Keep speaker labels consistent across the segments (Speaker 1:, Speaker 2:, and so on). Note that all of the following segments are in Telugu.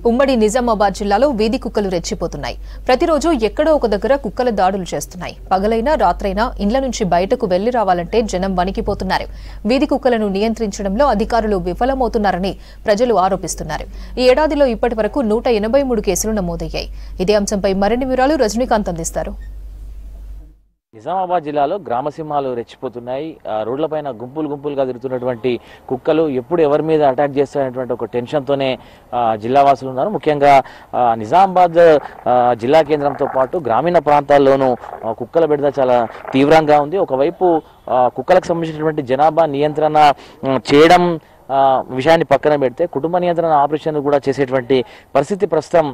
Speaker 1: ఉమ్మడి నిజామాబాద్ జిల్లాలో వీధి కుక్కలు రెచ్చిపోతున్నాయి. ప్రతిరోజు ఎక్కడో ఒక దగ్గర కుక్కల దాడులు చేస్తున్నాయి. పగలైనా రాత్రైనా ఇండ్ల నుంచి బయటకు వెళ్లి రావాలంటే జనం వణికిపోతున్నారు. వీధి కుక్కలను నియంత్రించడంలో అధికారులు విఫలమవుతున్నారని ప్రజలు ఆరోపిస్తున్నారు. ఈ ఏడాదిలో ఇప్పటి వరకు 183 కేసులు నమోదయ్యాయి. ఇదే అంశంపై మరిన్ని వివరాలు రజనీకాంత్ అందిస్తారు.
Speaker 2: నిజామాబాద్ జిల్లాలో గ్రామసింహాలు రెచ్చిపోతున్నాయి. రోడ్లపైన గుంపులుగా తిరుగుతున్నటువంటి కుక్కలు ఎప్పుడు ఎవరి మీద అటాక్ చేస్తాయనేటువంటి ఒక టెన్షన్తోనే జిల్లావాసులు ఉన్నారు. ముఖ్యంగా నిజామాబాద్ జిల్లా కేంద్రంతో పాటు గ్రామీణ ప్రాంతాల్లోనూ కుక్కల బెడద చాలా తీవ్రంగా ఉంది. ఒకవైపు కుక్కలకు సంబంధించినటువంటి జనాభా నియంత్రణ చేయడం విషయాన్ని పక్కన పెడితే కుటుంబ నియంత్రణ ఆపరేషన్ కూడా చేసేటువంటి పరిస్థితి ప్రస్తుతం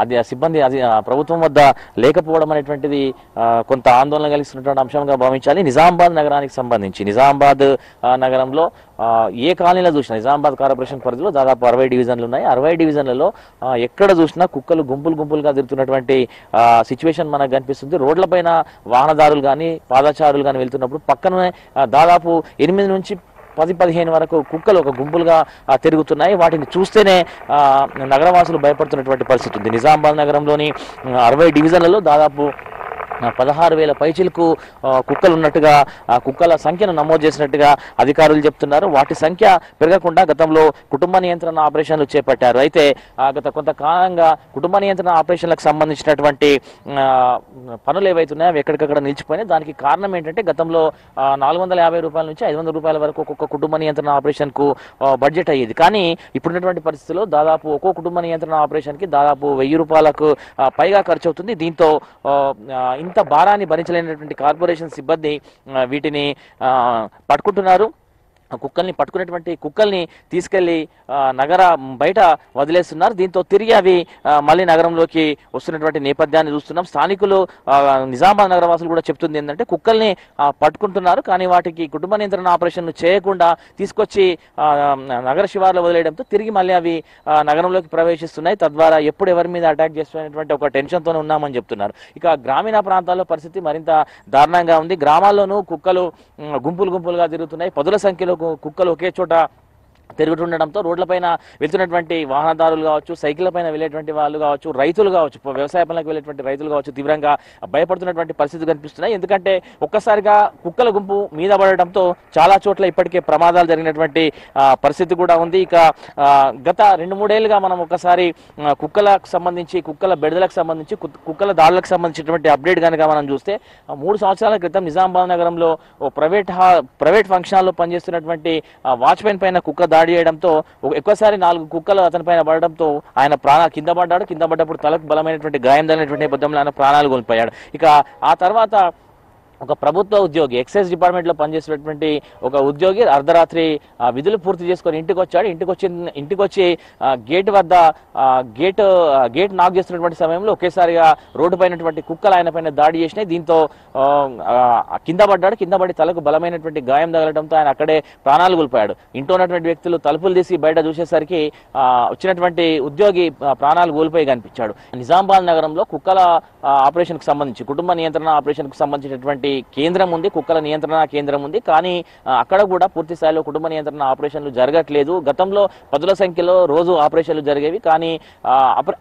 Speaker 2: అది సిబ్బంది అది ప్రభుత్వం వద్ద లేకపోవడం అనేటువంటిది కొంత ఆందోళన కలిగిస్తున్నటువంటి అంశంగా భావించాలి. నిజామాబాద్ నగరానికి సంబంధించి నిజామాబాద్ నగరంలో ఏ కాలనీలో చూసినా నిజామాబాద్ కార్పొరేషన్ పరిధిలో దాదాపు 60 డివిజన్లు ఉన్నాయి. 60 డివిజన్లలో ఎక్కడ చూసినా కుక్కలు గుంపులుగా తిరుగుతున్నటువంటి సిచ్యువేషన్ మనకు కనిపిస్తుంది. రోడ్లపైన వాహనదారులు కానీ పాదచారులు కానీ వెళ్తున్నప్పుడు పక్కనే దాదాపు 8 నుంచి 10-15 వరకు కుక్కలు ఒక గుంపులుగా తిరుగుతున్నాయి. వాటిని చూస్తేనే నగరవాసులు భయపడుతున్నటువంటి పరిస్థితి ఉంది. నిజామాబాద్ నగరంలోని 60 డివిజన్లలో దాదాపు 16,000 పైచిలకు కుక్కలు ఉన్నట్టుగా కుక్కల సంఖ్యను నమోదు చేసినట్టుగా అధికారులు చెప్తున్నారు. వాటి సంఖ్య పెరగకుండా గతంలో కుటుంబ నియంత్రణ ఆపరేషన్లు చేపట్టారు. అయితే గత కొంతకాలంగా కుటుంబ నియంత్రణ ఆపరేషన్లకు సంబంధించినటువంటి పనులు ఏవైతున్నాయో అవి ఎక్కడికక్కడ నిలిచిపోయినాయి. దానికి కారణం ఏంటంటే గతంలో 450 రూపాయల నుంచి 500 రూపాయల వరకు ఒక్కొక్క కుటుంబ నియంత్రణ ఆపరేషన్కు బడ్జెట్ అయ్యేది. కానీ ఇప్పుడున్నటువంటి పరిస్థితుల్లో దాదాపు ఒక్కో కుటుంబ నియంత్రణ ఆపరేషన్కి దాదాపు 1000 రూపాయలకు పైగా ఖర్చు అవుతుంది. దీంతో ఇంత భారాన్ని భరించలేనటువంటి కార్పొరేషన్ సిబ్బంది వీటిని పట్టుకుంటున్నారు. పట్టుకునేటువంటి కుక్కల్ని తీసుకెళ్లి నగర బయట వదిలేస్తున్నారు. దీంతో తిరిగి అవి మళ్ళీ నగరంలోకి వస్తున్నటువంటి నేపథ్యాన్ని చూస్తున్నాం. స్థానికులు నిజామాబాద్ నగరవాసులు కూడా చెప్తుంది ఏంటంటే కుక్కల్ని పట్టుకుంటున్నారు, కానీ వాటికి కుటుంబ నియంత్రణ ఆపరేషన్ చేయకుండా తీసుకొచ్చి నగర శివార్లో వదిలేయడంతో తిరిగి మళ్ళీ అవి నగరంలోకి ప్రవేశిస్తున్నాయి. తద్వారా ఎప్పుడు ఎవరి మీద అటాక్ చేస్తున్నటువంటి ఒక టెన్షన్తోనే ఉన్నామని చెప్తున్నారు. ఇక గ్రామీణ ప్రాంతాల్లో పరిస్థితి మరింత దారుణంగా ఉంది. గ్రామాల్లోనూ కుక్కలు గుంపులుగా తిరుగుతున్నాయి. పదుల సంఖ్యలో కుక్కలు ఒకే చోట తిరుగుతుండడంతో రోడ్లపైన వెళ్తున్నటువంటి వాహనదారులు కావచ్చు, సైకిళ్ల పైన వెళ్ళేటువంటి వాళ్ళు కావచ్చు, రైతులు కావచ్చు, వ్యవసాయ పనులకు వెళ్ళేటువంటి రైతులు కావచ్చు తీవ్రంగా భయపడుతున్నటువంటి పరిస్థితి కనిపిస్తున్నాయి. ఎందుకంటే ఒక్కసారిగా కుక్కల గుంపు మీద పడడంతో చాలా చోట్ల ఇప్పటికే ప్రమాదాలు జరిగినటువంటి పరిస్థితి కూడా ఉంది. ఇక గత 2-3 ఏళ్ళుగా మనం ఒకసారి కుక్కలకు సంబంధించి కుక్కల బెడదలకు సంబంధించి కుక్కల దాడులకు సంబంధించినటువంటి అప్డేట్ కనుక మనం చూస్తే 3 సంవత్సరాల క్రితం నిజామాబాద్ నగరంలో ప్రైవేట్ ఫంక్షన్ హాల్లో పనిచేస్తున్నటువంటి వాచ్మెన్ పైన కుక్క దాడి చేయడంతో ఎక్కువసారి 4 కుక్కలు అతని పైన పడడంతో ఆయన కింద పడ్డప్పుడు తలకు బలమైనటువంటి గాయం తగిలినటువంటి నేపథ్యంలో ఆయన ప్రాణాలు కోల్పోయాడు. ఇక ఆ తర్వాత ఒక ప్రభుత్వ ఉద్యోగి ఎక్సైజ్ డిపార్ట్మెంట్ లో పనిచేసినటువంటి ఒక ఉద్యోగి అర్ధరాత్రి విధులు పూర్తి చేసుకొని ఇంటికి వచ్చాడు. ఇంటికి వచ్చి గేట్ వద్ద గేట్ నాక్ చేస్తున్నటువంటి సమయంలో ఒకేసారిగా రోడ్డు పైనటువంటి కుక్కలు ఆయన పైన దాడి చేసినాయి. దీంతో కింద పడి తలకు బలమైనటువంటి గాయం తగలడంతో ఆయన అక్కడే ప్రాణాలు కోల్పోయాడు. ఇంట్లో ఉన్నటువంటి వ్యక్తులు తలుపులు తీసి బయట చూసేసరికి వచ్చినటువంటి ఉద్యోగి ప్రాణాలు కోల్పోయి కనిపించాడు. నిజామాబాద్ నగరంలో కుక్కల ఆపరేషన్ కు సంబంధించి కుటుంబ నియంత్రణ ఆపరేషన్ కు సంబంధించినటువంటి కేంద్రం ఉంది, కుక్కల నియంత్రణ కేంద్రం ఉంది. కానీ అక్కడ కూడా పూర్తి స్థాయిలో కుటుంబ నియంత్రణ ఆపరేషన్లు జరగట్లేదు. గతంలో 10ల సంఖ్యలో రోజు ఆపరేషన్లు జరిగేవి. కానీ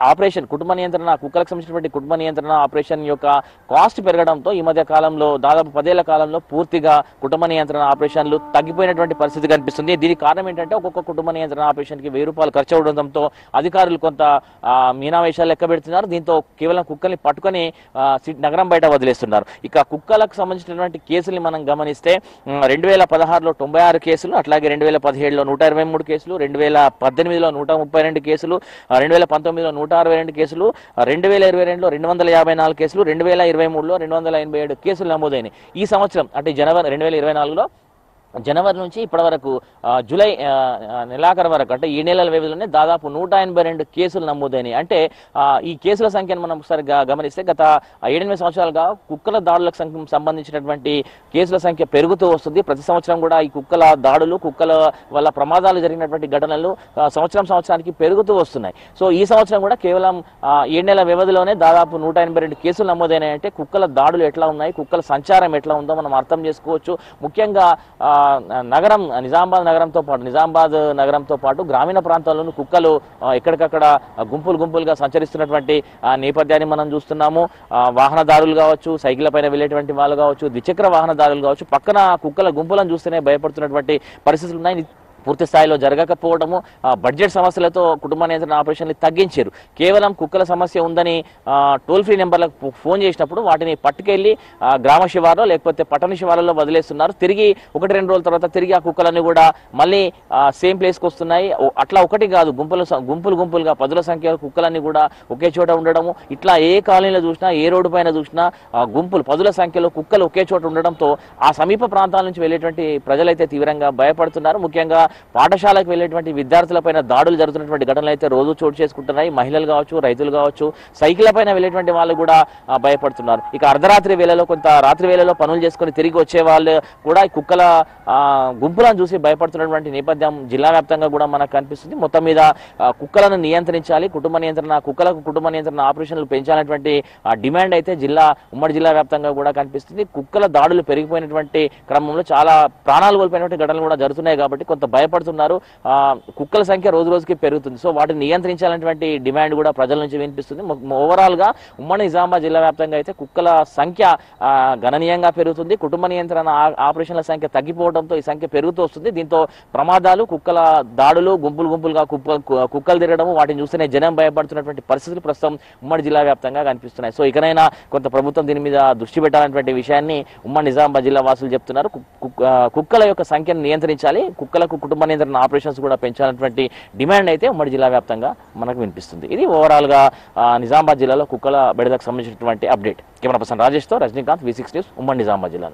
Speaker 2: ఆపరేషన్ కుటుంబ నియంత్రణ కుక్కలకు సంబంధించినటువంటి కుటుంబ నియంత్రణ ఆపరేషన్ యొక్క కాస్ట్ పెరగడంతో ఈ మధ్య కాలంలో దాదాపు 10 ఏళ్ల కాలంలో పూర్తిగా కుటుంబ నియంత్రణ ఆపరేషన్లు తగ్గిపోయినటువంటి పరిస్థితి కనిపిస్తుంది. దీనికి కారణం ఏంటంటే ఒక్కొక్క కుటుంబ నియంత్రణ ఆపరేషన్ కి 1000 రూపాయలు ఖర్చు అవడంతో అధికారులు కొంత మీనావేశాలు లెక్క పెడుతున్నారు. దీంతో కేవలం కుక్కల్ని పట్టుకొని నగరం బయట వదిలేస్తున్నారు. ఇక కుక్కలకు సంబంధించినటువంటి కేసుల్ని మనం గమనిస్తే 2016లో 96 కేసులు, అట్లాగే 2017లో 123 కేసులు, 2018లో 132 కేసులు, 2019లో 162 కేసులు, 2022లో 254 కేసులు, 2023లో 287 కేసులు నమోదైనాయి. ఈ సంవత్సరం అంటే జనవరి 2024లో జనవరి నుంచి ఇప్పటి వరకు జూలై నెలాఖరు వరకు అంటే ఈ నెలల వ్యవధిలోనే దాదాపు 182 కేసులు నమోదైనాయి. అంటే ఈ కేసుల సంఖ్యను మనం ఒకసారి గమనిస్తే గత 7-8 సంవత్సరాలుగా కుక్కల దాడులకు సంబంధించినటువంటి కేసుల సంఖ్య పెరుగుతూ వస్తుంది. ప్రతి సంవత్సరం కూడా ఈ కుక్కల దాడులు కుక్కల వల్ల ప్రమాదాలు జరిగినటువంటి ఘటనలు సంవత్సరానికి పెరుగుతూ వస్తున్నాయి. సో ఈ సంవత్సరం కూడా కేవలం 7 నెలల వ్యవధిలోనే దాదాపు 182 కేసులు నమోదైనాయి. అంటే కుక్కల దాడులు ఎట్లా ఉన్నాయి, కుక్కల సంచారం ఎట్లా ఉందో మనం అర్థం చేసుకోవచ్చు. ముఖ్యంగా నిజామాబాద్ నగరంతో పాటు గ్రామీణ ప్రాంతాల్లోనూ కుక్కలు ఎక్కడికక్కడ గుంపులుగా సంచరిస్తున్నటువంటి నేపథ్యాన్ని మనం చూస్తున్నాము. వాహనదారులు కావచ్చు, సైకిళ్ల పైన వెళ్ళేటువంటి వాళ్ళు కావచ్చు, ద్విచక్ర వాహనదారులు కావచ్చు, పక్కన కుక్కల గుంపులను చూస్తేనే భయపడుతున్నటువంటి పరిస్థితులు ఉన్నాయి. పూర్తి స్థాయిలో జరగకపోవడము, బడ్జెట్ సమస్యలతో కుటుంబ నియంత్రణ ఆపరేషన్లు తగ్గించారు. కేవలం కుక్కల సమస్య ఉందని టోల్ ఫ్రీ నెంబర్లకు ఫోన్ చేసినప్పుడు వాటిని పట్టుకెళ్లి గ్రామ శివారులో లేకపోతే పట్టణ శివారులో వదిలేస్తున్నారు. తిరిగి 1-2 రోజుల తర్వాత తిరిగి ఆ కుక్కలన్నీ కూడా మళ్ళీ సేమ్ ప్లేస్కి వస్తున్నాయి. అట్లా ఒకటి కాదు, గుంపులుగా పదుల సంఖ్యలో కుక్కలన్నీ కూడా ఒకే చోట ఉండడము. ఇట్లా ఏ కాలనీలో చూసినా, ఏ రోడ్డు పైన చూసినా పదుల సంఖ్యలో కుక్కలు ఒకే చోట ఉండడంతో ఆ సమీప ప్రాంతాల నుంచి వెళ్ళేటువంటి ప్రజలైతే తీవ్రంగా భయపడుతున్నారు. ముఖ్యంగా పాఠశాలకు వెళ్ళేటువంటి విద్యార్థులపైన దాడులు జరుగుతున్నటువంటి ఘటనలు అయితే రోజు చోటు చేసుకుంటున్నాయి. మహిళలు కావచ్చు, రైతులు కావచ్చు, సైకిళ్ల పైన వెళ్ళేటువంటి వాళ్ళు కూడా భయపడుతున్నారు. ఇక అర్ధరాత్రి వేళలో, రాత్రి వేళలో పనులు చేసుకుని తిరిగి వచ్చే వాళ్ళు కూడా ఈ కుక్కల గుంపులను చూసి భయపడుతున్నటువంటి నేపథ్యం జిల్లా వ్యాప్తంగా కూడా మనకు కనిపిస్తుంది. మొత్తం మీద కుక్కలను నియంత్రించాలి, కుక్కలకు కుటుంబ నియంత్రణ ఆపరేషన్లు పెంచాలనేటువంటి డిమాండ్ అయితే ఉమ్మడి జిల్లా వ్యాప్తంగా కూడా కనిపిస్తుంది. కుక్కల దాడులు పెరిగిపోయినటువంటి క్రమంలో చాలా ప్రాణాలు కోల్పోయినటువంటి ఘటనలు కూడా జరుగుతున్నాయి కాబట్టి కొంత భయపడుతున్నారు. కుక్కల సంఖ్య రోజు రోజుకి పెరుగుతుంది. సో వాటిని నియంత్రించాలనేటువంటి డిమాండ్ కూడా ప్రజల నుంచి వినిపిస్తుంది. ఓవరాల్ గా ఉమ్మడి నిజామాబాద్ జిల్లా వ్యాప్తంగా అయితే కుక్కల సంఖ్య గణనీయంగా పెరుగుతుంది. కుటుంబ నియంత్రణ ఆపరేషన్ల సంఖ్య తగ్గిపోవడంతో ఈ సంఖ్య పెరుగుతూ వస్తుంది. దీంతో ప్రమాదాలు, కుక్కల దాడులు, గుంపులుగా కుక్కలు తిరగడము, వాటిని చూస్తేనే జనం భయపడుతున్నటువంటి పరిస్థితులు ప్రస్తుతం ఉమ్మడి జిల్లా వ్యాప్తంగా కనిపిస్తున్నాయి. సో ఇకనైనా కొంత ప్రభుత్వం దీని మీద దృష్టి పెట్టాలనేటువంటి విషయాన్ని ఉమ్మడి నిజామాబాద్ జిల్లా వాసులు చెప్తున్నారు. కుక్కల యొక్క సంఖ్యను నియంత్రించాలి, కుక్కలకు కుటుంబ నియంత్రణ ఆపరేషన్స్ కూడా పెంచాలన్నటువంటి డిమాండ్ అయితే ఉమ్మడి జిల్లా వ్యాప్తంగా మనకు వినిపిస్తుంది. ఇది ఓవరాల్ గా నిజామాబాద్ జిల్లాలో కుక్కల బెడదకు సంబంధించినటువంటి అప్డేట్. కెమెరా పర్సన్ రాజేష్ తో రజనీకాంత్, V6 న్యూస్, ఉమ్మడి నిజామాబాద్ జిల్లా.